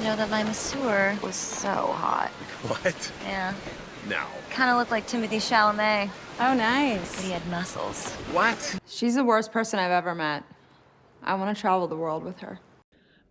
you know that my masseur was so hot. What? Yeah. No. Kind of looked like Timothy Chalamet, Oh, nice. but he had muscles. What? She's the worst person I've ever met. I want to travel the world with her.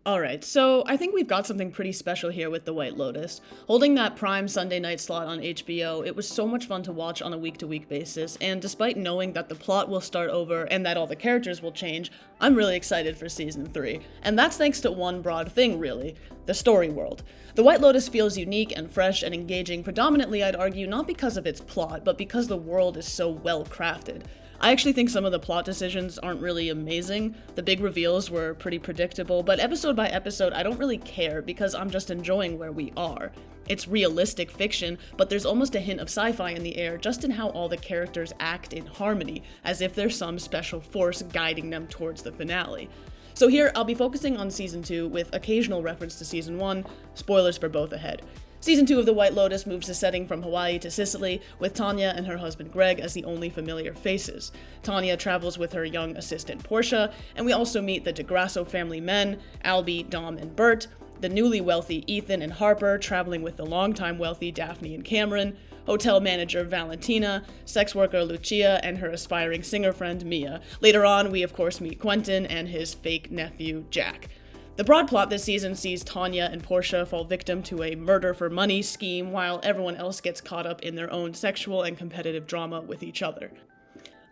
Alright, so I think we've got something pretty special here with The White Lotus. Holding that prime Sunday night slot on HBO, it was so much fun to watch on a week-to-week basis, and despite knowing that the plot will start over and that all the characters will change, I'm really excited for Season 3. And that's thanks to one broad thing, really, the story world. The White Lotus feels unique and fresh and engaging, predominantly, I'd argue, not because of its plot, but because the world is so well crafted. I actually think some of the plot decisions aren't really amazing. The big reveals were pretty predictable, but episode by episode, I don't really care because I'm just enjoying where we are. It's realistic fiction, but there's almost a hint of sci-fi in the air just in how all the characters act in harmony, as if there's some special force guiding them towards the finale. So here, I'll be focusing on Season 2 with occasional reference to Season 1, spoilers for both ahead. Season 2 of The White Lotus moves the setting from Hawaii to Sicily, with Tanya and her husband Greg as the only familiar faces. Tanya travels with her young assistant Portia, and we also meet the Di Grasso family men, Albie, Dom, and Bert, the newly wealthy Ethan and Harper traveling with the longtime wealthy Daphne and Cameron, hotel manager Valentina, sex worker Lucia, and her aspiring singer friend Mia. Later on, we of course meet Quentin and his fake nephew Jack. The broad plot this season sees Tanya and Portia fall victim to a murder for money scheme while everyone else gets caught up in their own sexual and competitive drama with each other.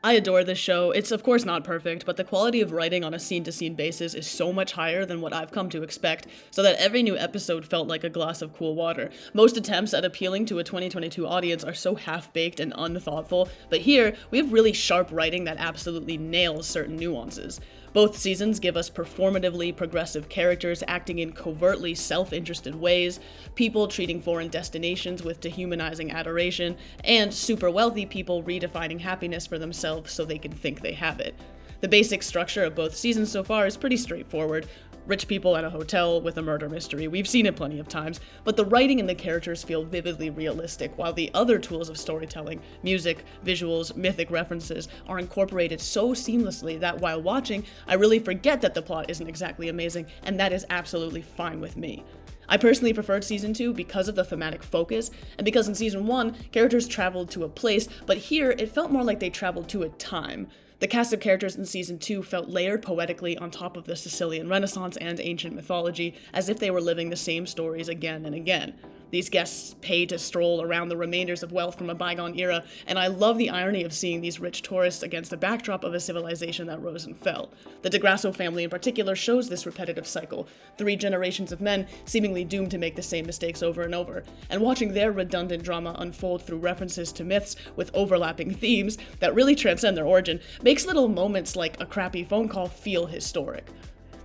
I adore this show. It's of course not perfect, but the quality of writing on a scene-to-scene basis is so much higher than what I've come to expect, so that every new episode felt like a glass of cool water. Most attempts at appealing to a 2022 audience are so half-baked and unthoughtful, but here, we have really sharp writing that absolutely nails certain nuances. Both seasons give us performatively progressive characters acting in covertly self-interested ways, people treating foreign destinations with dehumanizing adoration, and super wealthy people redefining happiness for themselves so they can think they have it. The basic structure of both seasons so far is pretty straightforward. Rich people at a hotel with a murder mystery. We've seen it plenty of times, but the writing and the characters feel vividly realistic, while the other tools of storytelling, music, visuals, mythic references, are incorporated so seamlessly that while watching, I really forget that the plot isn't exactly amazing, and that is absolutely fine with me. I personally preferred Season 2 because of the thematic focus, and because in Season 1, characters traveled to a place, but here it felt more like they traveled to a time. The cast of characters in Season 2 felt layered poetically on top of the Sicilian Renaissance and ancient mythology, as if they were living the same stories again and again. These guests pay to stroll around the remainders of wealth from a bygone era, and I love the irony of seeing these rich tourists against the backdrop of a civilization that rose and fell. The Di Grasso family in particular shows this repetitive cycle, 3 generations of men seemingly doomed to make the same mistakes over and over, and watching their redundant drama unfold through references to myths with overlapping themes that really transcend their origin makes little moments like a crappy phone call feel historic.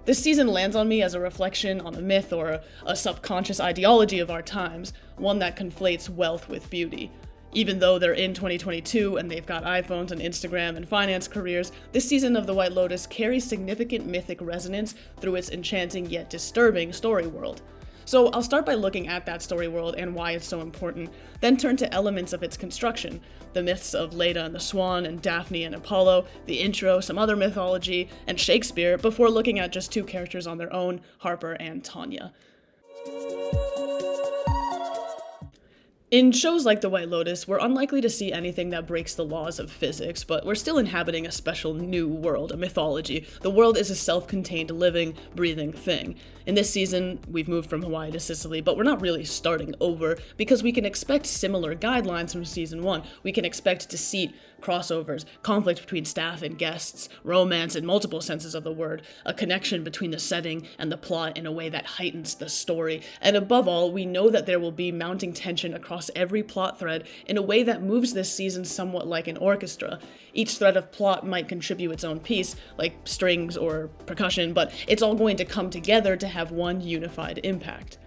This season lands on me as a reflection on a myth or a subconscious ideology of our times, one that conflates wealth with beauty. Even though they're in 2022 and they've got iPhones and Instagram and finance careers, this season of The White Lotus carries significant mythic resonance through its enchanting yet disturbing story world. So I'll start by looking at that story world and why it's so important, then turn to elements of its construction, the myths of Leda the Swan and Daphne and Apollo, the intro, some other mythology, and Shakespeare, before looking at just 2 characters on their own, Harper and Tanya. In shows like The White Lotus, we're unlikely to see anything that breaks the laws of physics, but we're still inhabiting a special new world, a mythology. The world is a self-contained, living, breathing thing. In this season, we've moved from Hawaii to Sicily, but we're not really starting over, because we can expect similar guidelines from Season 1. We can expect deceit, crossovers, conflict between staff and guests, romance in multiple senses of the word, a connection between the setting and the plot in a way that heightens the story, and above all, we know that there will be mounting tension across every plot thread in a way that moves this season somewhat like an orchestra. Each thread of plot might contribute its own piece, like strings or percussion, but it's all going to come together to have one unified impact.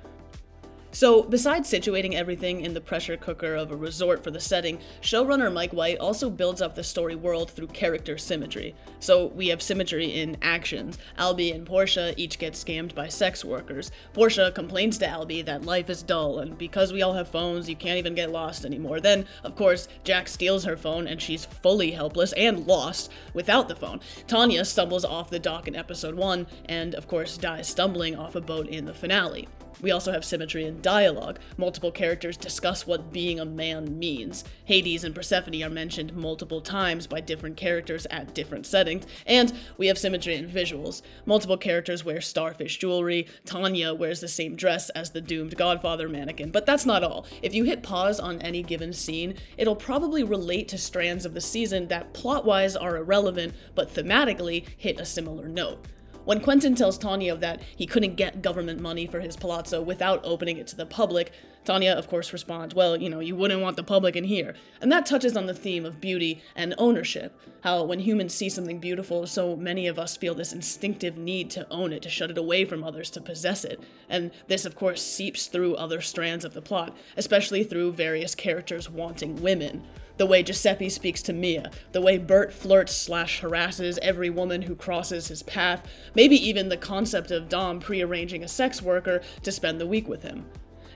So, besides situating everything in the pressure cooker of a resort for the setting, showrunner Mike White also builds up the story world through character symmetry. So, we have symmetry in actions. Albie and Portia each get scammed by sex workers. Portia complains to Albie that life is dull, and because we all have phones, you can't even get lost anymore. Then, of course, Jack steals her phone, and she's fully helpless and lost without the phone. Tanya stumbles off the dock in episode 1, and, of course, dies stumbling off a boat in the finale. We also have symmetry in dialogue. Multiple characters discuss what being a man means. Hades and Persephone are mentioned multiple times by different characters at different settings, and we have symmetry in visuals. Multiple characters wear starfish jewelry. Tanya wears the same dress as the doomed Godfather mannequin, but that's not all. If you hit pause on any given scene, it'll probably relate to strands of the season that plot-wise are irrelevant, but thematically hit a similar note. When Quentin tells Tanya that he couldn't get government money for his palazzo without opening it to the public, Tanya, of course, responds, well, you wouldn't want the public in here. And that touches on the theme of beauty and ownership. How when humans see something beautiful, so many of us feel this instinctive need to own it, to shut it away from others, to possess it. And this, of course, seeps through other strands of the plot, especially through various characters wanting women. The way Giuseppe speaks to Mia, the way Bert flirts/harasses every woman who crosses his path, maybe even the concept of Dom prearranging a sex worker to spend the week with him.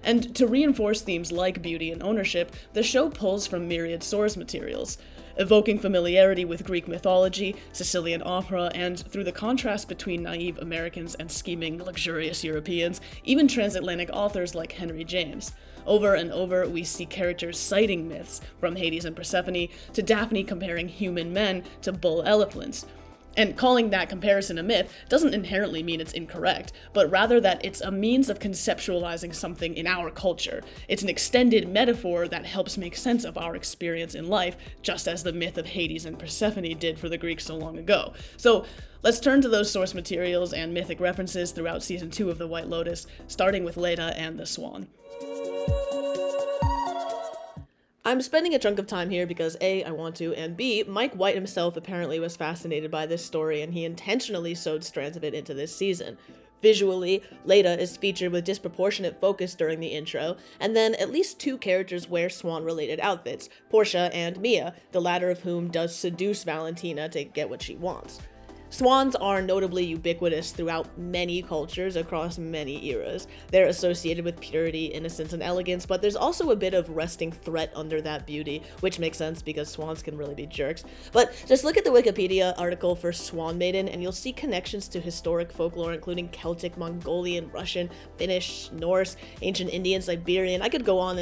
And to reinforce themes like beauty and ownership, the show pulls from myriad source materials, evoking familiarity with Greek mythology, Sicilian opera, and through the contrast between naive Americans and scheming, luxurious Europeans, even transatlantic authors like Henry James. Over and over, we see characters citing myths, from Hades and Persephone to Daphne comparing human men to bull elephants. And calling that comparison a myth doesn't inherently mean it's incorrect, but rather that it's a means of conceptualizing something in our culture. It's an extended metaphor that helps make sense of our experience in life, just as the myth of Hades and Persephone did for the Greeks so long ago. So let's turn to those source materials and mythic references throughout season 2 of The White Lotus, starting with Leda and the Swan. I'm spending a chunk of time here because A, I want to, and B, Mike White himself apparently was fascinated by this story and he intentionally sewed strands of it into this season. Visually, Leda is featured with disproportionate focus during the intro, and then at least 2 characters wear swan-related outfits, Portia and Mia, the latter of whom does seduce Valentina to get what she wants. Swans are notably ubiquitous throughout many cultures across many eras. They're associated with purity, innocence, and elegance, but there's also a bit of resting threat under that beauty, which makes sense because swans can really be jerks. But just look at the Wikipedia article for Swan Maiden and you'll see connections to historic folklore including Celtic, Mongolian, Russian, Finnish, Norse, ancient Indian, Siberian. I could go on.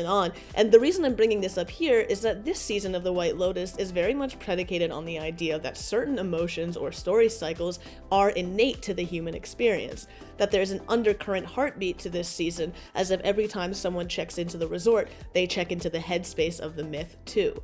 And the reason I'm bringing this up here is that this season of The White Lotus is very much predicated on the idea that certain emotions or story cycles are innate to the human experience, that there's an undercurrent heartbeat to this season, as if every time someone checks into the resort, they check into the headspace of the myth too.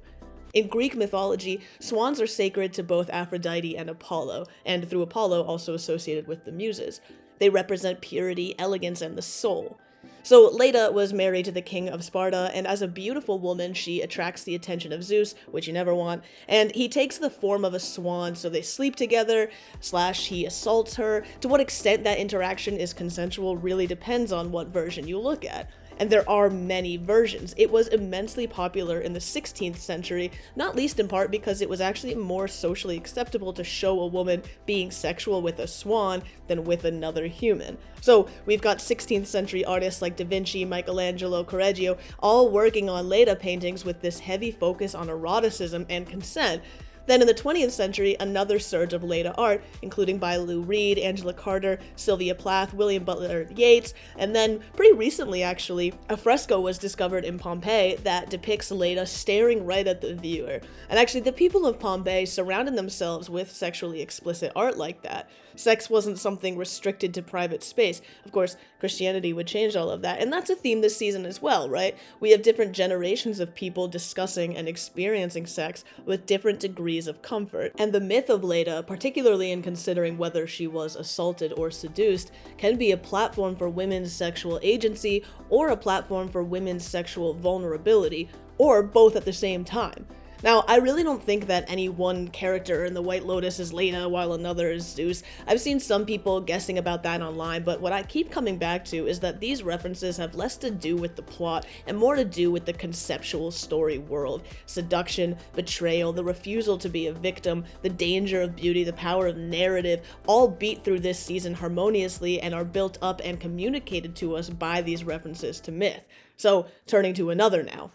In Greek mythology, swans are sacred to both Aphrodite and Apollo, and through Apollo also associated with the Muses. They represent purity, elegance, and the soul. So Leda was married to the king of Sparta, and as a beautiful woman, she attracts the attention of Zeus, which you never want, and he takes the form of a swan, so they sleep together, / he assaults her. To what extent that interaction is consensual really depends on what version you look at. And there are many versions. It was immensely popular in the 16th century, not least in part because it was actually more socially acceptable to show a woman being sexual with a swan than with another human. So we've got 16th century artists like Da Vinci, Michelangelo, Correggio, all working on Leda paintings with this heavy focus on eroticism and consent. Then in the 20th century, another surge of Leda art, including by Lou Reed, Angela Carter, Sylvia Plath, William Butler Yeats, and then pretty recently actually, a fresco was discovered in Pompeii that depicts Leda staring right at the viewer. And actually the people of Pompeii surrounded themselves with sexually explicit art like that. Sex wasn't something restricted to private space. Of course, Christianity would change all of that, and that's a theme this season as well, right? We have different generations of people discussing and experiencing sex with different degrees of comfort. And the myth of Leda, particularly in considering whether she was assaulted or seduced, can be a platform for women's sexual agency or a platform for women's sexual vulnerability, or both at the same time. Now, I really don't think that any one character in The White Lotus is Leda while another is Zeus. I've seen some people guessing about that online, but what I keep coming back to is that these references have less to do with the plot and more to do with the conceptual story world. Seduction, betrayal, the refusal to be a victim, the danger of beauty, the power of narrative, all beat through this season harmoniously and are built up and communicated to us by these references to myth. So, turning to another now.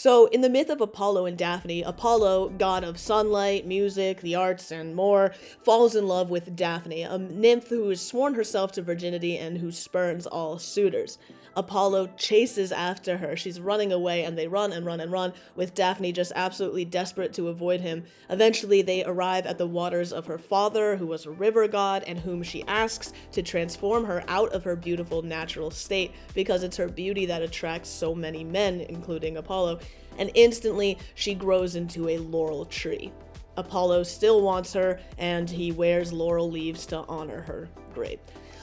So, in the myth of Apollo and Daphne, Apollo, god of sunlight, music, the arts, and more, falls in love with Daphne, a nymph who has sworn herself to virginity and who spurns all suitors. Apollo chases after her. She's running away, and they run and run and run, with Daphne just absolutely desperate to avoid him. Eventually, they arrive at the waters of her father, who was a river god, and whom she asks to transform her out of her beautiful natural state, because it's her beauty that attracts so many men, including Apollo, and instantly she grows into a laurel tree. Apollo still wants her, and he wears laurel leaves to honor her. Great.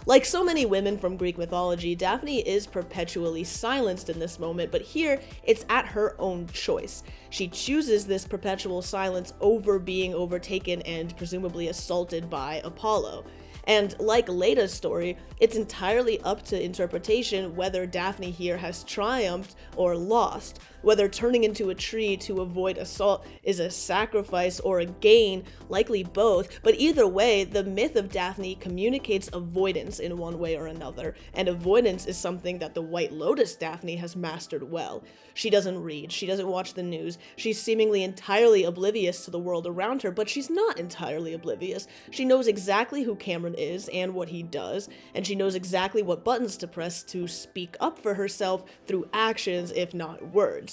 Like so many women from Greek mythology, Daphne is perpetually silenced in this moment, but here it's at her own choice. She chooses this perpetual silence over being overtaken and presumably assaulted by Apollo. And like Leda's story, it's entirely up to interpretation whether Daphne here has triumphed or lost, whether turning into a tree to avoid assault is a sacrifice or a gain, likely both, but either way, the myth of Daphne communicates avoidance in one way or another, and avoidance is something that the White Lotus Daphne has mastered well. She doesn't read, she doesn't watch the news, she's seemingly entirely oblivious to the world around her, but she's not entirely oblivious. She knows exactly who Cameron is and what he does, and she knows exactly what buttons to press to speak up for herself through actions, if not words.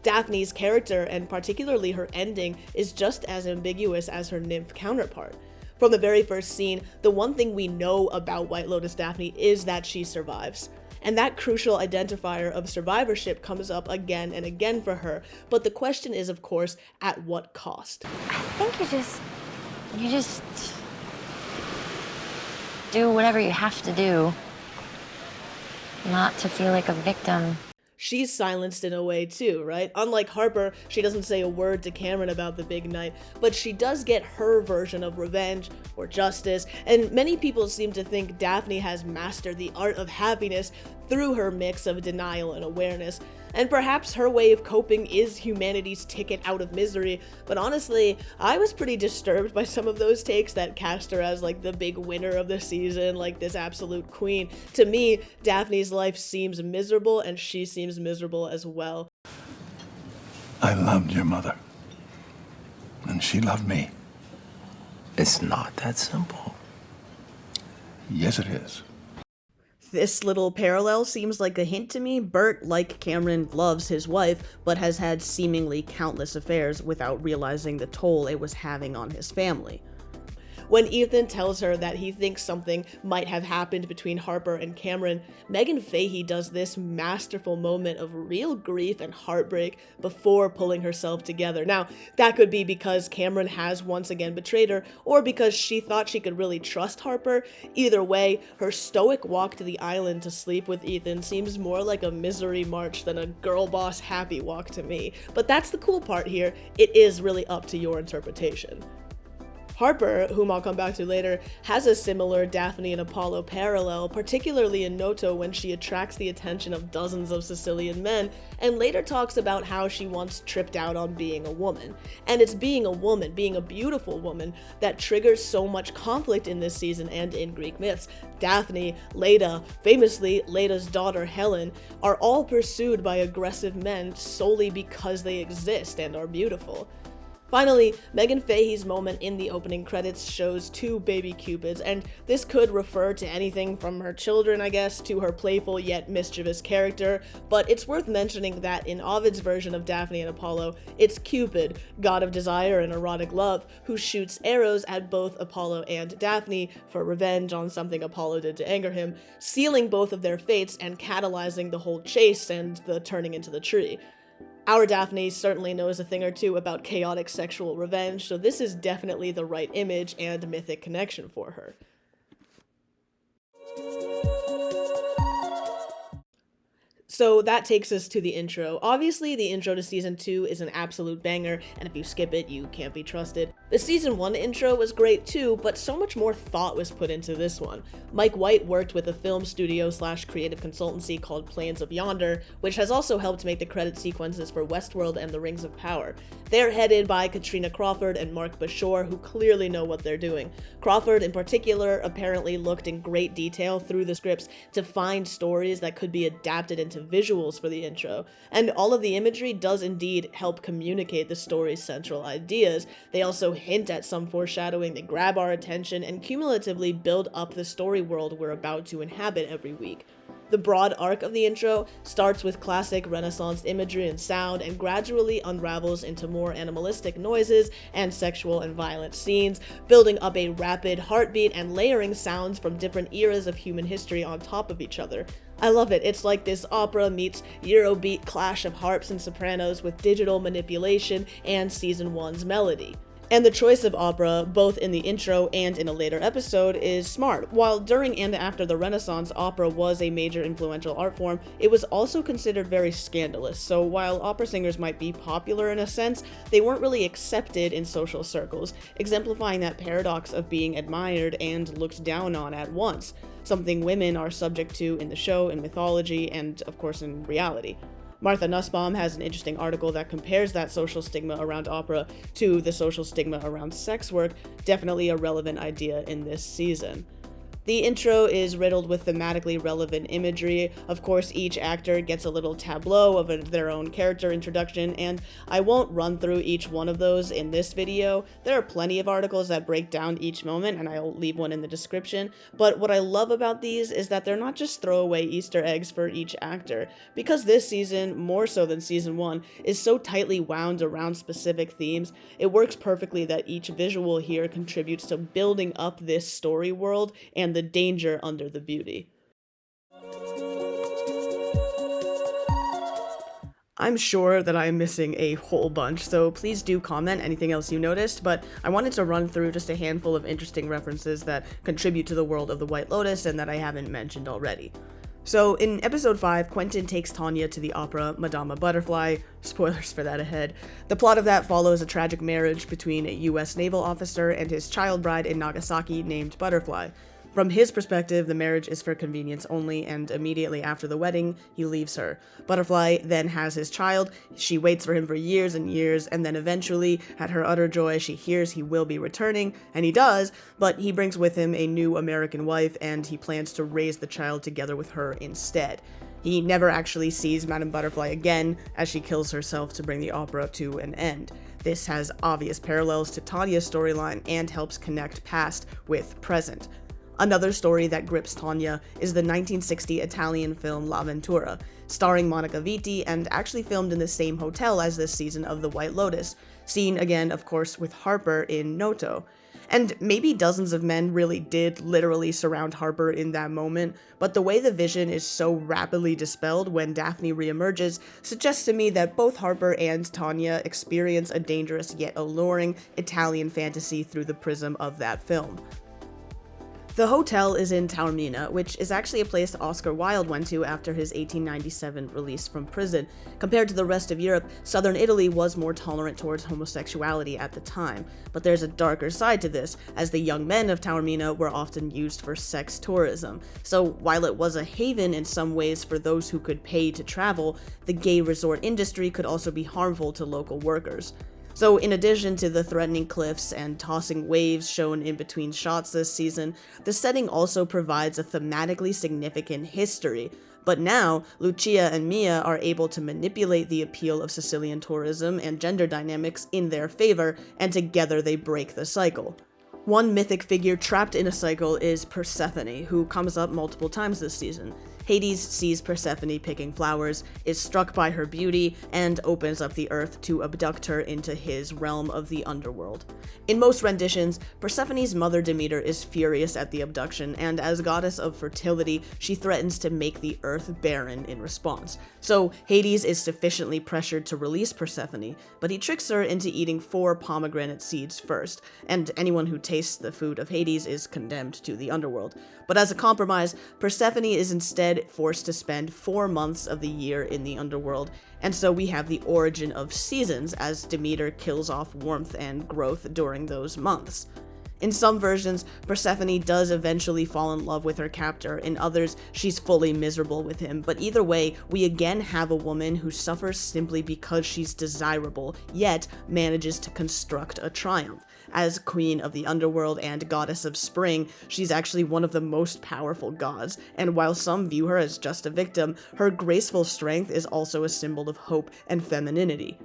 Daphne's character, and particularly her ending, is just as ambiguous as her nymph counterpart. From the very first scene, the one thing we know about White Lotus Daphne is that she survives. And that crucial identifier of survivorship comes up again and again for her, but the question is, of course, at what cost? I think you just do whatever you have to do, not to feel like a victim. She's silenced in a way too, right? Unlike Harper, she doesn't say a word to Cameron about the big night, but she does get her version of revenge or justice, and many people seem to think Daphne has mastered the art of happiness through her mix of denial and awareness. And perhaps her way of coping is humanity's ticket out of misery, but honestly, I was pretty disturbed by some of those takes that cast her as like the big winner of the season, like this absolute queen. To me, Daphne's life seems miserable, and she seems miserable as well. I loved your mother, and she loved me. It's not that simple. Yes, it is. This little parallel seems like a hint to me. Bert, like Cameron, loves his wife, but has had seemingly countless affairs without realizing the toll it was having on his family. When Ethan tells her that he thinks something might have happened between Harper and Cameron, Meghann Fahy does this masterful moment of real grief and heartbreak before pulling herself together. Now, that could be because Cameron has once again betrayed her, or because she thought she could really trust Harper. Either way, her stoic walk to the island to sleep with Ethan seems more like a misery march than a girl boss happy walk to me. But that's the cool part here. It is really up to your interpretation. Harper, whom I'll come back to later, has a similar Daphne and Apollo parallel, particularly in Noto when she attracts the attention of dozens of Sicilian men, and later talks about how she once tripped out on being a woman. And it's being a woman, being a beautiful woman, that triggers so much conflict in this season and in Greek myths. Daphne, Leda, famously Leda's daughter Helen, are all pursued by aggressive men solely because they exist and are beautiful. Finally, Meghann Fahy's moment in the opening credits shows two baby cupids, and this could refer to anything from her children, I guess, to her playful yet mischievous character, but it's worth mentioning that in Ovid's version of Daphne and Apollo, it's Cupid, god of desire and erotic love, who shoots arrows at both Apollo and Daphne for revenge on something Apollo did to anger him, sealing both of their fates and catalyzing the whole chase and the turning into the tree. Our Daphne certainly knows a thing or two about chaotic sexual revenge, so this is definitely the right image and mythic connection for her. So that takes us to the intro. Obviously, the intro to season 2 is an absolute banger, and if you skip it, you can't be trusted. The season 1 intro was great too, but so much more thought was put into this one. Mike White worked with a film studio / creative consultancy called Plains of Yonder, which has also helped make the credit sequences for Westworld and The Rings of Power. They're headed by Katrina Crawford and Mark Bashore, who clearly know what they're doing. Crawford in particular apparently looked in great detail through the scripts to find stories that could be adapted into visuals for the intro, and all of the imagery does indeed help communicate the story's central ideas. They also hint at some foreshadowing, they grab our attention, and cumulatively build up the story world we're about to inhabit every week. The broad arc of the intro starts with classic Renaissance imagery and sound and gradually unravels into more animalistic noises and sexual and violent scenes, building up a rapid heartbeat and layering sounds from different eras of human history on top of each other. I love it. It's like this opera meets Eurobeat clash of harps and sopranos with digital manipulation and season 1's melody. And the choice of opera, both in the intro and in a later episode, is smart. While during and after the Renaissance, opera was a major influential art form, it was also considered very scandalous. So while opera singers might be popular in a sense, they weren't really accepted in social circles, exemplifying that paradox of being admired and looked down on at once, something women are subject to in the show, in mythology, and of course in reality. Martha Nussbaum has an interesting article that compares that social stigma around opera to the social stigma around sex work, definitely a relevant idea in this season. The intro is riddled with thematically relevant imagery. Of course, each actor gets a little tableau of their own character introduction, and I won't run through each one of those in this video. There are plenty of articles that break down each moment, and I'll leave one in the description. But what I love about these is that they're not just throwaway Easter eggs for each actor. Because this season, more so than season 1, is so tightly wound around specific themes, it works perfectly that each visual here contributes to building up this story world and the danger under the beauty. I'm sure that I am missing a whole bunch, so please do comment anything else you noticed, but I wanted to run through just a handful of interesting references that contribute to the world of the White Lotus and that I haven't mentioned already. So in episode 5, Quentin takes Tanya to the opera Madama Butterfly. Spoilers for that ahead. The plot of that follows a tragic marriage between a US naval officer and his child bride in Nagasaki named Butterfly. From his perspective, the marriage is for convenience only, and immediately after the wedding, he leaves her. Butterfly then has his child. She waits for him for years and years, and then eventually, at her utter joy, she hears he will be returning, and he does, but he brings with him a new American wife, and he plans to raise the child together with her instead. He never actually sees Madame Butterfly again, as she kills herself to bring the opera to an end. This has obvious parallels to Tanya's storyline and helps connect past with present. Another story that grips Tanya is the 1960 Italian film L'Avventura, starring Monica Vitti and actually filmed in the same hotel as this season of The White Lotus, seen again, of course, with Harper in Noto. And maybe dozens of men really did literally surround Harper in that moment, but the way the vision is so rapidly dispelled when Daphne reemerges suggests to me that both Harper and Tanya experience a dangerous yet alluring Italian fantasy through the prism of that film. The hotel is in Taormina, which is actually a place Oscar Wilde went to after his 1897 release from prison. Compared to the rest of Europe, southern Italy was more tolerant towards homosexuality at the time. But there's a darker side to this, as the young men of Taormina were often used for sex tourism. So while it was a haven in some ways for those who could pay to travel, the gay resort industry could also be harmful to local workers. So in addition to the threatening cliffs and tossing waves shown in between shots this season, the setting also provides a thematically significant history. But now, Lucia and Mia are able to manipulate the appeal of Sicilian tourism and gender dynamics in their favor, and together they break the cycle. One mythic figure trapped in a cycle is Persephone, who comes up multiple times this season. Hades sees Persephone picking flowers, is struck by her beauty, and opens up the earth to abduct her into his realm of the underworld. In most renditions, Persephone's mother Demeter is furious at the abduction, and as goddess of fertility, she threatens to make the earth barren in response. So Hades is sufficiently pressured to release Persephone, but he tricks her into eating 4 pomegranate seeds first, and anyone who tastes the food of Hades is condemned to the underworld. But as a compromise, Persephone is instead instead forced to spend 4 months of the year in the underworld, and so we have the origin of seasons as Demeter kills off warmth and growth during those months. In some versions, Persephone does eventually fall in love with her captor, in others, she's fully miserable with him, but either way, we again have a woman who suffers simply because she's desirable, yet manages to construct a triumph. As queen of the underworld and goddess of spring, she's actually one of the most powerful gods, and while some view her as just a victim, her graceful strength is also a symbol of hope and femininity.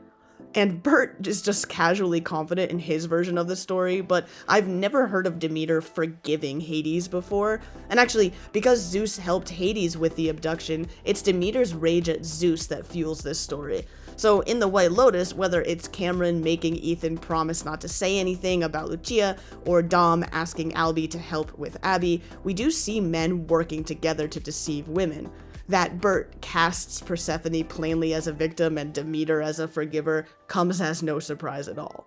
And Bert is just casually confident in his version of the story, but I've never heard of Demeter forgiving Hades before. And actually, because Zeus helped Hades with the abduction, it's Demeter's rage at Zeus that fuels this story. So in The White Lotus, whether it's Cameron making Ethan promise not to say anything about Lucia, or Dom asking Albie to help with Abby, we do see men working together to deceive women. That Bert casts Persephone plainly as a victim and Demeter as a forgiver comes as no surprise at all.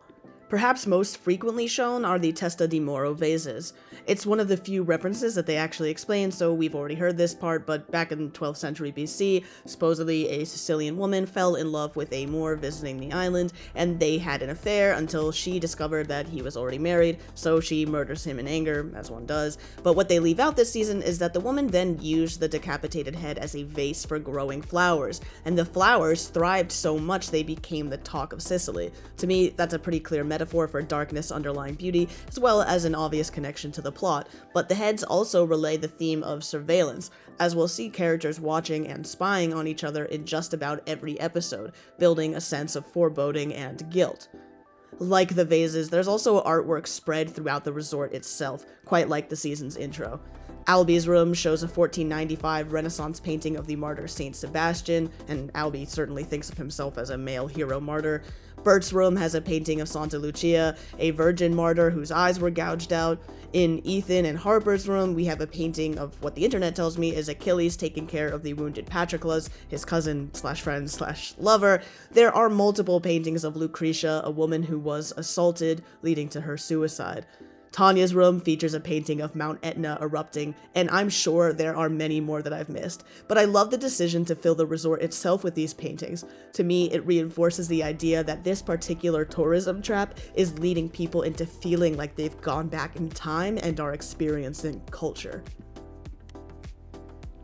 Perhaps most frequently shown are the Testa di Moro vases. It's one of the few references that they actually explain, so we've already heard this part, but back in the 12th century BC, supposedly a Sicilian woman fell in love with a Moor visiting the island, and they had an affair until she discovered that he was already married, so she murders him in anger, as one does. But what they leave out this season is that the woman then used the decapitated head as a vase for growing flowers, and the flowers thrived so much they became the talk of Sicily. To me, that's a pretty clear metaphor for darkness underlying beauty, as well as an obvious connection to the plot, but the heads also relay the theme of surveillance, as we'll see characters watching and spying on each other in just about every episode, building a sense of foreboding and guilt. Like the vases, there's also artwork spread throughout the resort itself, quite like the season's intro. Albie's room shows a 1495 Renaissance painting of the martyr Saint Sebastian, and Albie certainly thinks of himself as a male hero martyr. Bert's room has a painting of Santa Lucia, a virgin martyr whose eyes were gouged out. In Ethan and Harper's room, we have a painting of what the internet tells me is Achilles taking care of the wounded Patroclus, his cousin/friend/lover. There are multiple paintings of Lucretia, a woman who was assaulted, leading to her suicide. Tanya's room features a painting of Mount Etna erupting, and I'm sure there are many more that I've missed, but I love the decision to fill the resort itself with these paintings. To me, it reinforces the idea that this particular tourism trap is leading people into feeling like they've gone back in time and are experiencing culture.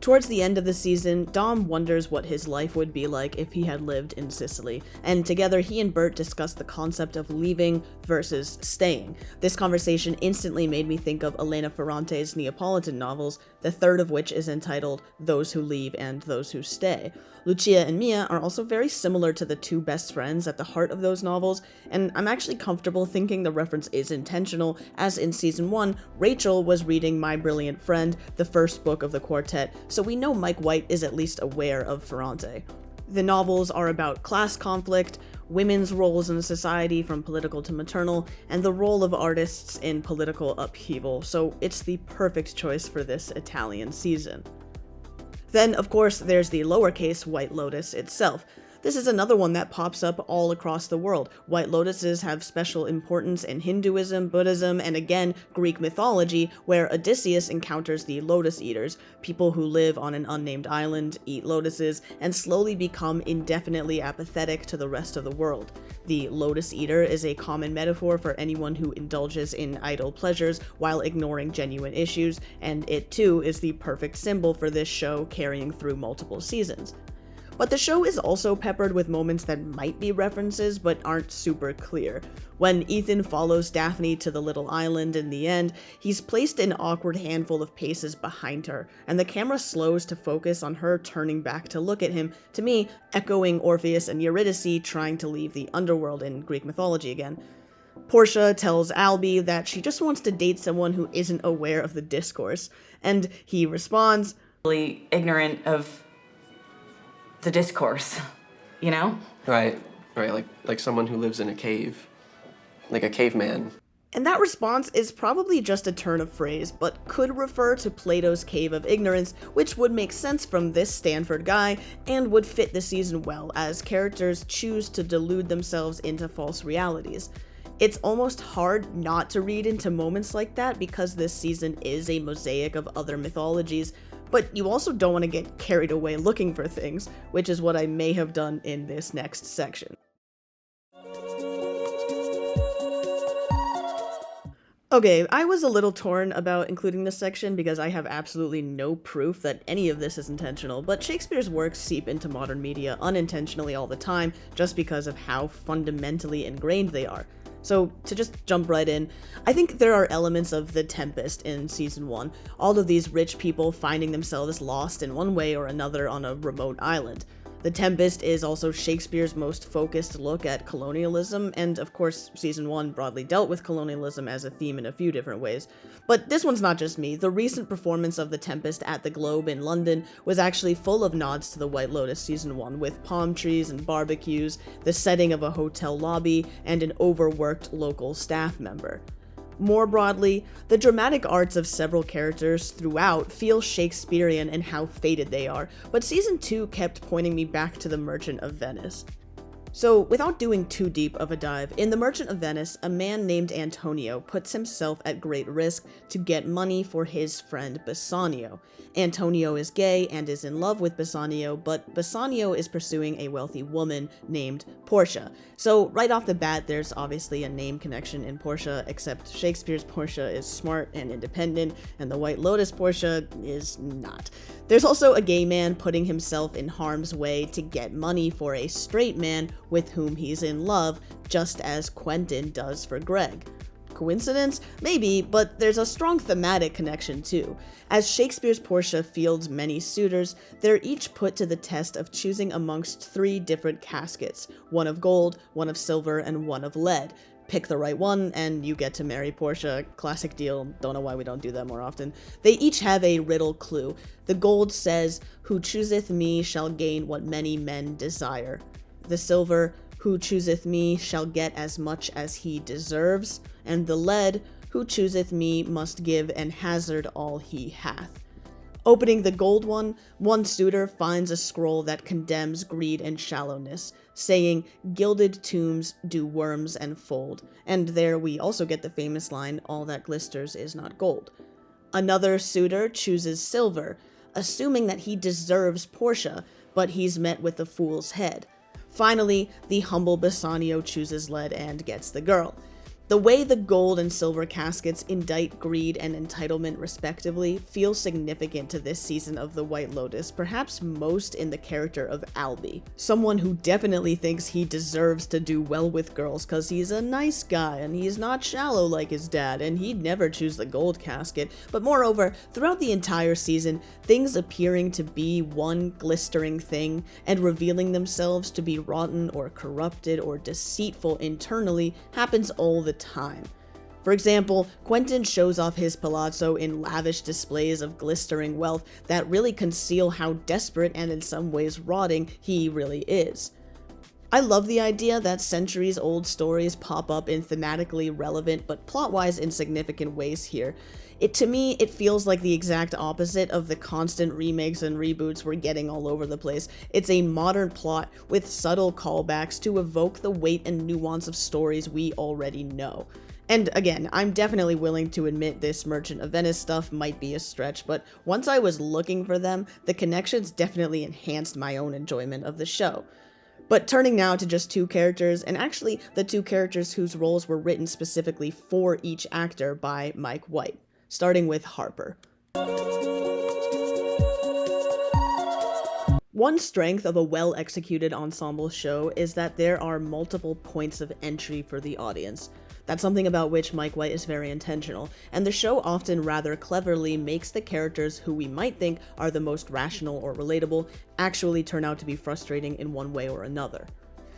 Towards the end of the season, Dom wonders what his life would be like if he had lived in Sicily, and together he and Bert discuss the concept of leaving versus staying. This conversation instantly made me think of Elena Ferrante's Neapolitan novels, the third of which is entitled Those Who Leave and Those Who Stay. Lucia and Mia are also very similar to the two best friends at the heart of those novels, and I'm actually comfortable thinking the reference is intentional, as in season 1, Rachel was reading My Brilliant Friend, the first book of the quartet, so we know Mike White is at least aware of Ferrante. The novels are about class conflict, women's roles in society from political to maternal, and the role of artists in political upheaval, so it's the perfect choice for this Italian season. Then, of course, there's the lowercase White Lotus itself. This is another one that pops up all across the world. White lotuses have special importance in Hinduism, Buddhism, and again, Greek mythology, where Odysseus encounters the Lotus Eaters, people who live on an unnamed island, eat lotuses, and slowly become indefinitely apathetic to the rest of the world. The Lotus Eater is a common metaphor for anyone who indulges in idle pleasures while ignoring genuine issues, and it too is the perfect symbol for this show carrying through multiple seasons. But the show is also peppered with moments that might be references but aren't super clear. When Ethan follows Daphne to the little island in the end, he's placed an awkward handful of paces behind her, and the camera slows to focus on her turning back to look at him, to me, echoing Orpheus and Eurydice trying to leave the underworld in Greek mythology again. Portia tells Albie that she just wants to date someone who isn't aware of the discourse, and he responds, "Really ignorant of the discourse, you know?" Right, like someone who lives in a cave, like a caveman. And that response is probably just a turn of phrase, but could refer to Plato's Cave of Ignorance, which would make sense from this Stanford guy, and would fit the season well, as characters choose to delude themselves into false realities. It's almost hard not to read into moments like that because this season is a mosaic of other mythologies, but you also don't want to get carried away looking for things, which is what I may have done in this next section. Okay, I was a little torn about including this section because I have absolutely no proof that any of this is intentional, but Shakespeare's works seep into modern media unintentionally all the time just because of how fundamentally ingrained they are. So, to just jump right in, I think there are elements of The Tempest in season 1, all of these rich people finding themselves lost in one way or another on a remote island. The Tempest is also Shakespeare's most focused look at colonialism, and of course, season 1 broadly dealt with colonialism as a theme in a few different ways. But this one's not just me. The recent performance of The Tempest at the Globe in London was actually full of nods to the White Lotus season 1, with palm trees and barbecues, the setting of a hotel lobby, and an overworked local staff member. More broadly, the dramatic arts of several characters throughout feel Shakespearean in how faded they are, but season 2 kept pointing me back to The Merchant of Venice. So, without doing too deep of a dive, in The Merchant of Venice, a man named Antonio puts himself at great risk to get money for his friend Bassanio. Antonio is gay and is in love with Bassanio, but Bassanio is pursuing a wealthy woman named Portia. So, right off the bat, there's obviously a name connection in Portia, except Shakespeare's Portia is smart and independent, and the White Lotus Portia is not. There's also a gay man putting himself in harm's way to get money for a straight man with whom he's in love, just as Quentin does for Greg. Coincidence? Maybe, but there's a strong thematic connection too. As Shakespeare's Portia fields many suitors, they're each put to the test of choosing amongst 3 different caskets, one of gold, one of silver, and one of lead. Pick the right one, and you get to marry Portia. Classic deal. Don't know why we don't do that more often. They each have a riddle clue. The gold says, "Who chooseth me shall gain what many men desire." The silver, "Who chooseth me shall get as much as he deserves." And the lead, "Who chooseth me must give and hazard all he hath." Opening the gold one suitor finds a scroll that condemns greed and shallowness, saying, "Gilded tombs do worms enfold." And there we also get the famous line, "All that glisters is not gold." Another suitor chooses silver, assuming that he deserves Portia, but he's met with a fool's head. Finally, the humble Bassanio chooses lead and gets the girl. The way the gold and silver caskets indict greed and entitlement respectively feels significant to this season of The White Lotus, perhaps most in the character of Albie, someone who definitely thinks he deserves to do well with girls cause he's a nice guy and he's not shallow like his dad and he'd never choose the gold casket, but moreover, throughout the entire season, things appearing to be one glistering thing and revealing themselves to be rotten or corrupted or deceitful internally happens all the time. For example, Quentin shows off his palazzo in lavish displays of glistering wealth that really conceal how desperate and in some ways rotting he really is. I love the idea that centuries-old stories pop up in thematically relevant but plot-wise insignificant ways here. To me, it feels like the exact opposite of the constant remakes and reboots we're getting all over the place. It's a modern plot with subtle callbacks to evoke the weight and nuance of stories we already know. And again, I'm definitely willing to admit this Merchant of Venice stuff might be a stretch, but once I was looking for them, the connections definitely enhanced my own enjoyment of the show. But turning now to just 2 characters, and actually the 2 characters whose roles were written specifically for each actor by Mike White, starting with Harper. One strength of a well-executed ensemble show is that there are multiple points of entry for the audience. That's something about which Mike White is very intentional, and the show often rather cleverly makes the characters who we might think are the most rational or relatable actually turn out to be frustrating in one way or another.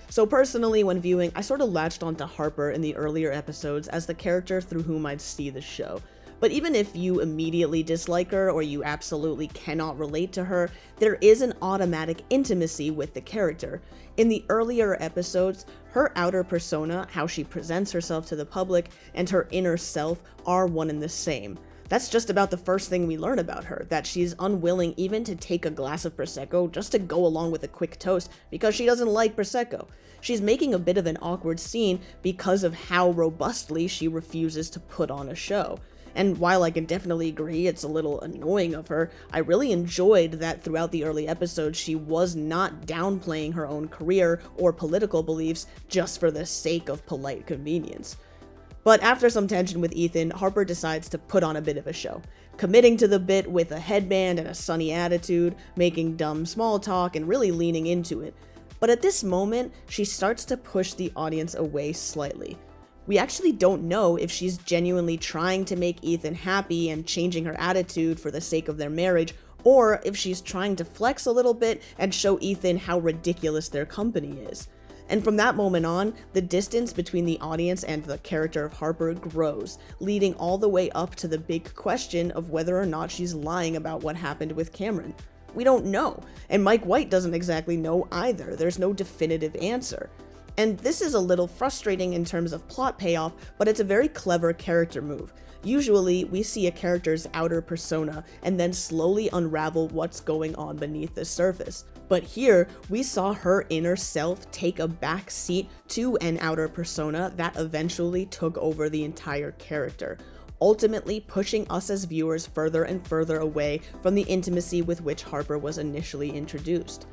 So personally, when viewing, I sort of latched onto Harper in the earlier episodes as the character through whom I'd see the show. But even if you immediately dislike her or you absolutely cannot relate to her, there is an automatic intimacy with the character. In the earlier episodes, her outer persona, how she presents herself to the public, and her inner self are one and the same. That's just about the first thing we learn about her, that she's unwilling even to take a glass of Prosecco just to go along with a quick toast because she doesn't like Prosecco. She's making a bit of an awkward scene because of how robustly she refuses to put on a show. And while I can definitely agree it's a little annoying of her, I really enjoyed that throughout the early episodes she was not downplaying her own career or political beliefs just for the sake of polite convenience. But after some tension with Ethan, Harper decides to put on a bit of a show, committing to the bit with a headband and a sunny attitude, making dumb small talk and really leaning into it. But at this moment, she starts to push the audience away slightly. We actually don't know if she's genuinely trying to make Ethan happy and changing her attitude for the sake of their marriage, or if she's trying to flex a little bit and show Ethan how ridiculous their company is. And from that moment on, the distance between the audience and the character of Harper grows, leading all the way up to the big question of whether or not she's lying about what happened with Cameron. We don't know, and Mike White doesn't exactly know either. There's no definitive answer. And this is a little frustrating in terms of plot payoff, but it's a very clever character move. Usually, we see a character's outer persona and then slowly unravel what's going on beneath the surface. But here, we saw her inner self take a back seat to an outer persona that eventually took over the entire character, ultimately pushing us as viewers further and further away from the intimacy with which Harper was initially introduced.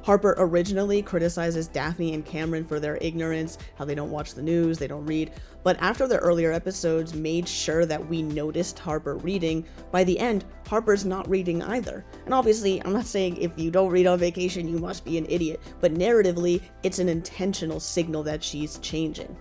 Harper originally criticizes Daphne and Cameron for their ignorance, how they don't watch the news, they don't read, but after the earlier episodes made sure that we noticed Harper reading, by the end, Harper's not reading either. And obviously, I'm not saying if you don't read on vacation, you must be an idiot, but narratively, it's an intentional signal that she's changing.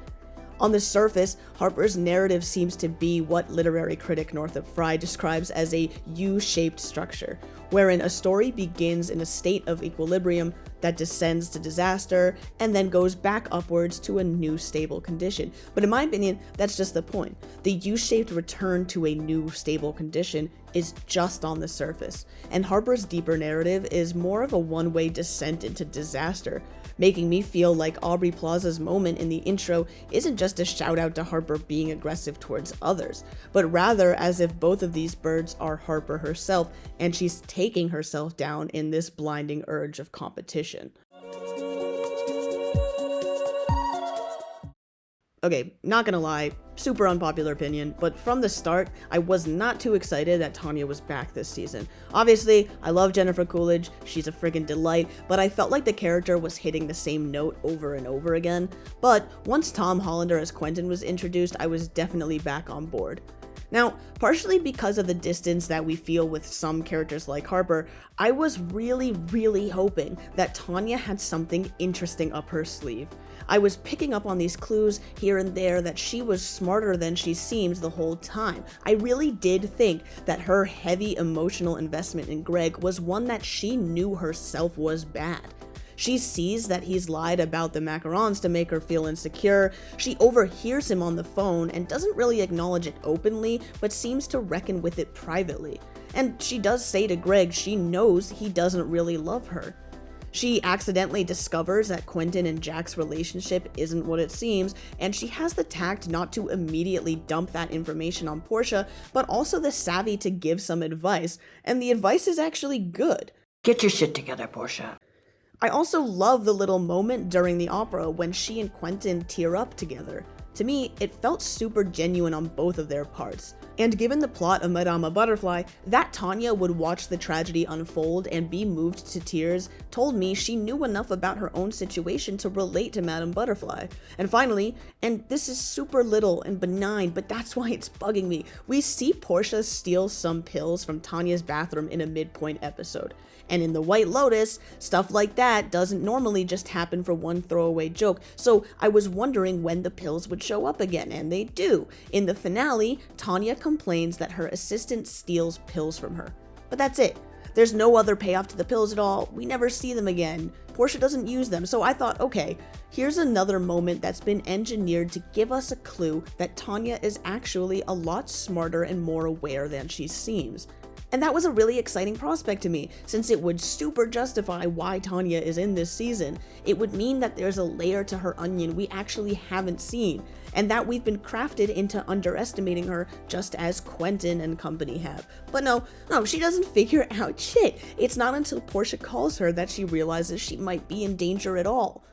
On the surface, Harper's narrative seems to be what literary critic Northrop Frye describes as a U-shaped structure, wherein a story begins in a state of equilibrium that descends to disaster and then goes back upwards to a new stable condition. But in my opinion, that's just the point. The U-shaped return to a new stable condition is just on the surface, and Harper's deeper narrative is more of a one-way descent into disaster, making me feel like Aubrey Plaza's moment in the intro isn't just a shout out to Harper being aggressive towards others, but rather as if both of these birds are Harper herself and she's taking herself down in this blinding urge of competition. Okay, not gonna lie, super unpopular opinion, but from the start, I was not too excited that Tanya was back this season. Obviously, I love Jennifer Coolidge, she's a friggin' delight, but I felt like the character was hitting the same note over and over again. But once Tom Hollander as Quentin was introduced, I was definitely back on board. Now, partially because of the distance that we feel with some characters like Harper, I was really hoping that Tanya had something interesting up her sleeve. I was picking up on these clues here and there that she was smarter than she seemed the whole time. I really did think that her heavy emotional investment in Greg was one that she knew herself was bad. She sees that he's lied about the macarons to make her feel insecure. She overhears him on the phone and doesn't really acknowledge it openly, but seems to reckon with it privately. And she does say to Greg she knows he doesn't really love her. She accidentally discovers that Quentin and Jack's relationship isn't what it seems, and she has the tact not to immediately dump that information on Portia, but also the savvy to give some advice, and the advice is actually good. Get your shit together, Portia. I also love the little moment during the opera when she and Quentin tear up together. To me, it felt super genuine on both of their parts. And given the plot of Madame Butterfly, that Tanya would watch the tragedy unfold and be moved to tears told me she knew enough about her own situation to relate to Madame Butterfly. And finally, and this is super little and benign, but that's why it's bugging me, we see Portia steal some pills from Tanya's bathroom in a midpoint episode. And in the White Lotus, stuff like that doesn't normally just happen for one throwaway joke, so I was wondering when the pills would show up again, and they do. In the finale, Tanya complains that her assistant steals pills from her. But that's it. There's no other payoff to the pills at all, we never see them again. Portia doesn't use them, so I thought, okay, here's another moment that's been engineered to give us a clue that Tanya is actually a lot smarter and more aware than she seems. And that was a really exciting prospect to me, since it would super justify why Tanya is in this season. It would mean that there's a layer to her onion we actually haven't seen, and that we've been crafted into underestimating her just as Quentin and company have. But no, she doesn't figure out shit. It's not until Portia calls her that she realizes she might be in danger at all.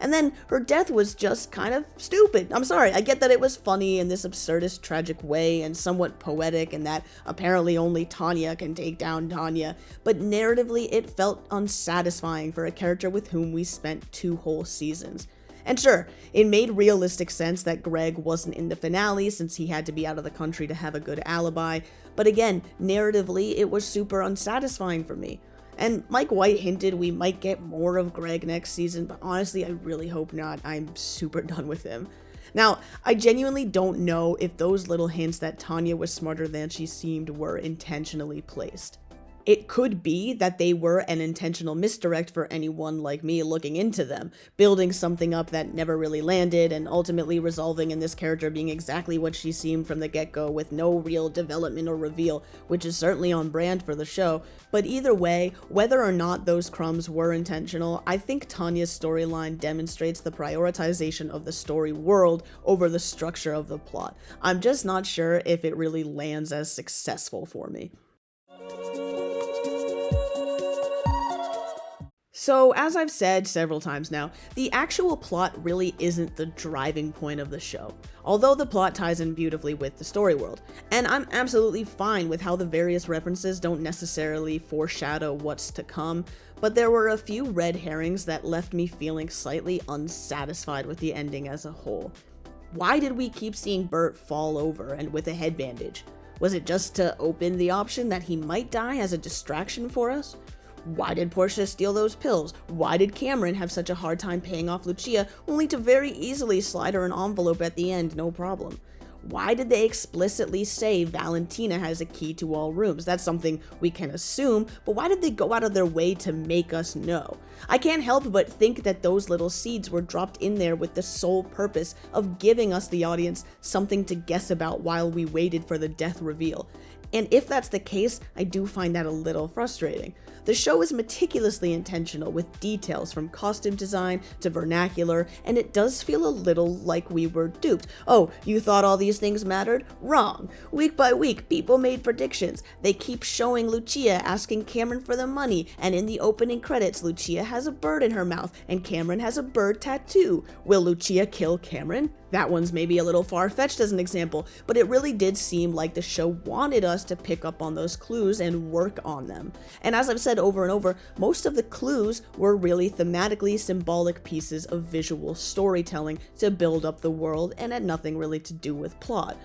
And then her death was just kind of stupid. I'm sorry, I get that it was funny in this absurdist, tragic way and somewhat poetic, and that apparently only Tanya can take down Tanya, but narratively it felt unsatisfying for a character with whom we spent 2 whole seasons. And sure, it made realistic sense that Greg wasn't in the finale since he had to be out of the country to have a good alibi, but again, narratively it was super unsatisfying for me. And Mike White hinted we might get more of Greg next season, but honestly, I really hope not. I'm super done with him. Now, I genuinely don't know if those little hints that Tanya was smarter than she seemed were intentionally placed. It could be that they were an intentional misdirect for anyone like me looking into them, building something up that never really landed and ultimately resolving in this character being exactly what she seemed from the get-go with no real development or reveal, which is certainly on brand for the show. But either way, whether or not those crumbs were intentional, I think Tanya's storyline demonstrates the prioritization of the story world over the structure of the plot. I'm just not sure if it really lands as successful for me. So, as I've said several times now, the actual plot really isn't the driving point of the show, although the plot ties in beautifully with the story world, and I'm absolutely fine with how the various references don't necessarily foreshadow what's to come, but there were a few red herrings that left me feeling slightly unsatisfied with the ending as a whole. Why did we keep seeing Bert fall over and with a head bandage? Was it just to open the option that he might die as a distraction for us? Why did Portia steal those pills? Why did Cameron have such a hard time paying off Lucia, only to very easily slide her an envelope at the end, no problem? Why did they explicitly say Valentina has a key to all rooms? That's something we can assume, but why did they go out of their way to make us know? I can't help but think that those little seeds were dropped in there with the sole purpose of giving us, the audience, something to guess about while we waited for the death reveal. And if that's the case, I do find that a little frustrating. The show is meticulously intentional with details from costume design to vernacular, and it does feel a little like we were duped. Oh, you thought all these things mattered? Wrong. Week by week, people made predictions. They keep showing Lucia asking Cameron for the money, and in the opening credits, Lucia has a bird in her mouth, and Cameron has a bird tattoo. Will Lucia kill Cameron? That one's maybe a little far-fetched as an example, but it really did seem like the show wanted us to pick up on those clues and work on them. And as I've said over and over, most of the clues were really thematically symbolic pieces of visual storytelling to build up the world and had nothing really to do with plot.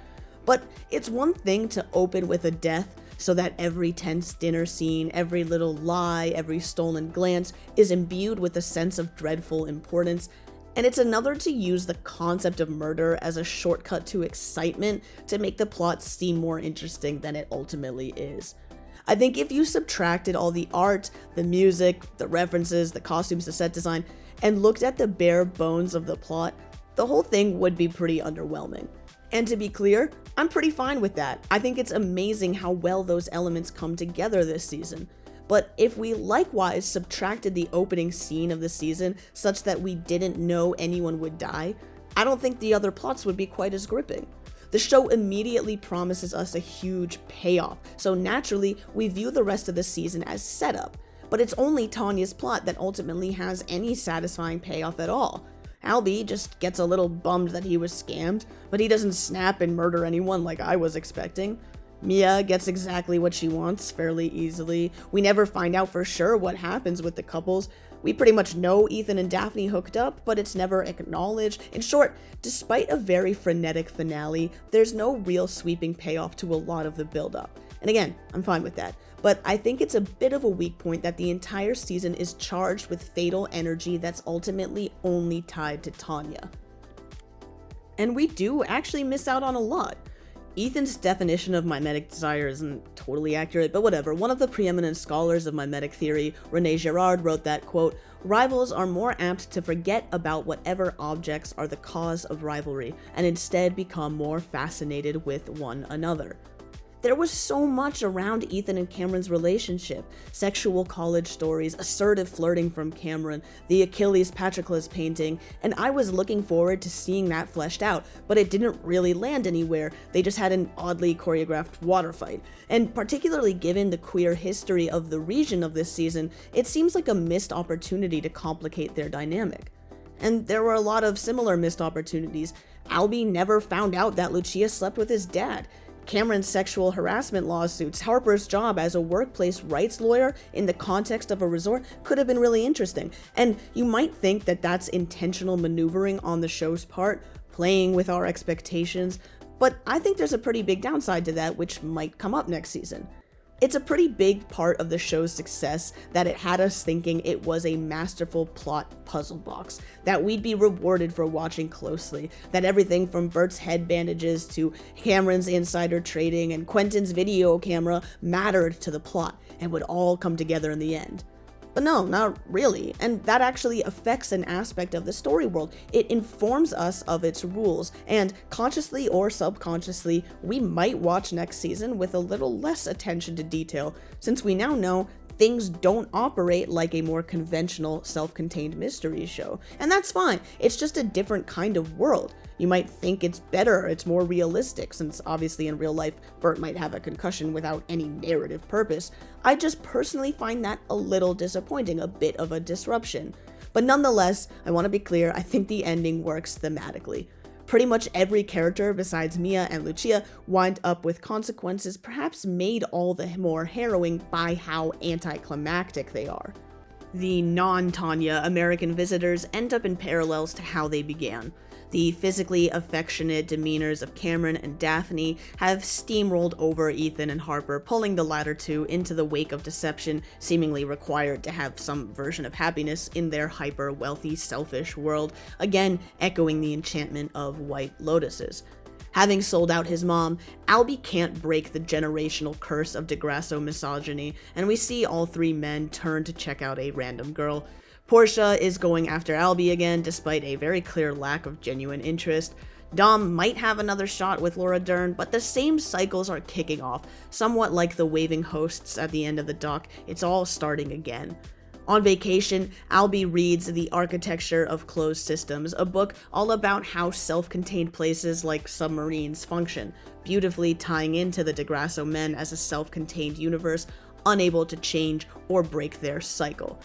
But it's one thing to open with a death so that every tense dinner scene, every little lie, every stolen glance is imbued with a sense of dreadful importance, and it's another to use the concept of murder as a shortcut to excitement to make the plot seem more interesting than it ultimately is. I think if you subtracted all the art, the music, the references, the costumes, the set design, and looked at the bare bones of the plot, the whole thing would be pretty underwhelming. And to be clear, I'm pretty fine with that. I think it's amazing how well those elements come together this season. But if we likewise subtracted the opening scene of the season such that we didn't know anyone would die, I don't think the other plots would be quite as gripping. The show immediately promises us a huge payoff, so naturally we view the rest of the season as setup. But it's only Tanya's plot that ultimately has any satisfying payoff at all. Albie just gets a little bummed that he was scammed, but he doesn't snap and murder anyone like I was expecting. Mia gets exactly what she wants fairly easily. We never find out for sure what happens with the couples. We pretty much know Ethan and Daphne hooked up, but it's never acknowledged. In short, despite a very frenetic finale, there's no real sweeping payoff to a lot of the build-up. And again, I'm fine with that. But I think it's a bit of a weak point that the entire season is charged with fatal energy that's ultimately only tied to Tanya. And we do actually miss out on a lot. Ethan's definition of mimetic desire isn't totally accurate, but whatever. One of the preeminent scholars of mimetic theory, J.R.R., wrote that, quote, "Rivals are more apt to forget about whatever objects are the cause of rivalry, and instead become more fascinated with one another." There was so much around Ethan and Cameron's relationship. Sexual college stories, assertive flirting from Cameron, the Achilles Patroclus painting, and I was looking forward to seeing that fleshed out, but it didn't really land anywhere. They just had an oddly choreographed water fight. And particularly given the queer history of the region of this season, it seems like a missed opportunity to complicate their dynamic. And there were a lot of similar missed opportunities. Albie never found out that Lucia slept with his dad. Cameron's sexual harassment lawsuits, Harper's job as a workplace rights lawyer in the context of a resort could have been really interesting. And you might think that that's intentional maneuvering on the show's part, playing with our expectations, but I think there's a pretty big downside to that which might come up next season. It's a pretty big part of the show's success that it had us thinking it was a masterful plot puzzle box, that we'd be rewarded for watching closely, that everything from Bert's head bandages to Cameron's insider trading and Quentin's video camera mattered to the plot and would all come together in the end. But no, not really, and that actually affects an aspect of the story world. It informs us of its rules, and consciously or subconsciously, we might watch next season with a little less attention to detail, since we now know things don't operate like a more conventional, self-contained mystery show. And that's fine, it's just a different kind of world. You might think it's better, it's more realistic, since obviously in real life, Bert might have a concussion without any narrative purpose. I just personally find that a little disappointing, a bit of a disruption. But nonetheless, I want to be clear, I think the ending works thematically. Pretty much every character besides Mia and Lucia wind up with consequences perhaps made all the more harrowing by how anticlimactic they are. The non-Tanya American visitors end up in parallels to how they began. The physically affectionate demeanors of Cameron and Daphne have steamrolled over Ethan and Harper, pulling the latter two into the wake of deception seemingly required to have some version of happiness in their hyper-wealthy, selfish world, again echoing the enchantment of White Lotuses. Having sold out his mom, Albie can't break the generational curse of Di Grasso misogyny, and we see all three men turn to check out a random girl. Portia is going after Albie again, despite a very clear lack of genuine interest. Dom might have another shot with Laura Dern, but the same cycles are kicking off, somewhat like the waving hosts at the end of the dock. It's all starting again. On vacation, Albie reads The Architecture of Closed Systems, a book all about how self-contained places like submarines function, beautifully tying into the Di Grasso men as a self-contained universe, unable to change or break their cycle.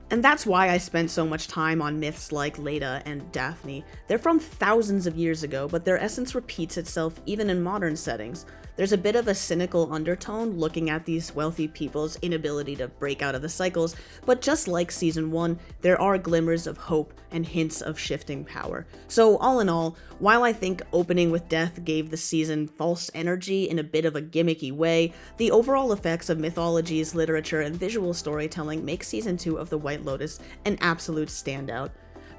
And that's why I spent so much time on myths like Leda and Daphne. They're from thousands of years ago, but their essence repeats itself even in modern settings. There's a bit of a cynical undertone looking at these wealthy people's inability to break out of the cycles, but just like season 1, there are glimmers of hope and hints of shifting power. So all in all, while I think opening with death gave the season false energy in a bit of a gimmicky way, the overall effects of mythologies, literature, and visual storytelling make season 2 of The White Lotus an absolute standout.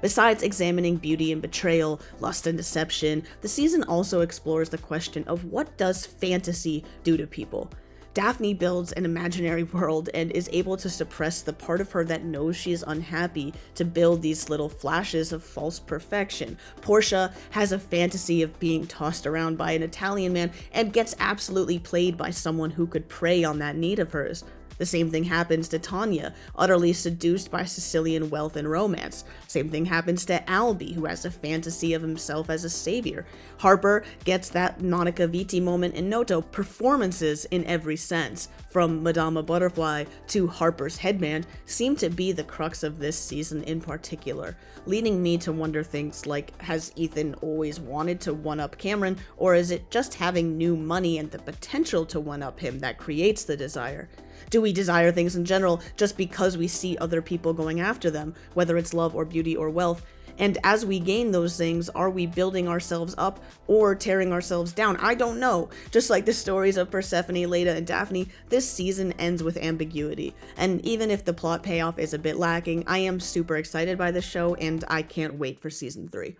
Besides examining beauty and betrayal, lust and deception, the season also explores the question of what does fantasy do to people? Daphne builds an imaginary world and is able to suppress the part of her that knows she is unhappy to build these little flashes of false perfection. Portia has a fantasy of being tossed around by an Italian man and gets absolutely played by someone who could prey on that need of hers. The same thing happens to Tanya, utterly seduced by Sicilian wealth and romance. Same thing happens to Albie, who has a fantasy of himself as a savior. Harper gets that Monica Vitti moment in Noto, performances in every sense, from Madama Butterfly to Harper's headband, seem to be the crux of this season in particular, leading me to wonder things like, has Ethan always wanted to one-up Cameron, or is it just having new money and the potential to one-up him that creates the desire? Do we desire things in general just because we see other people going after them, whether it's love or beauty or wealth? And as we gain those things, are we building ourselves up or tearing ourselves down? I don't know. Just like the stories of Persephone, Leda, and Daphne, this season ends with ambiguity. And even if the plot payoff is a bit lacking, I am super excited by this show and I can't wait for season 3.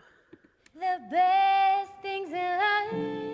The best things in life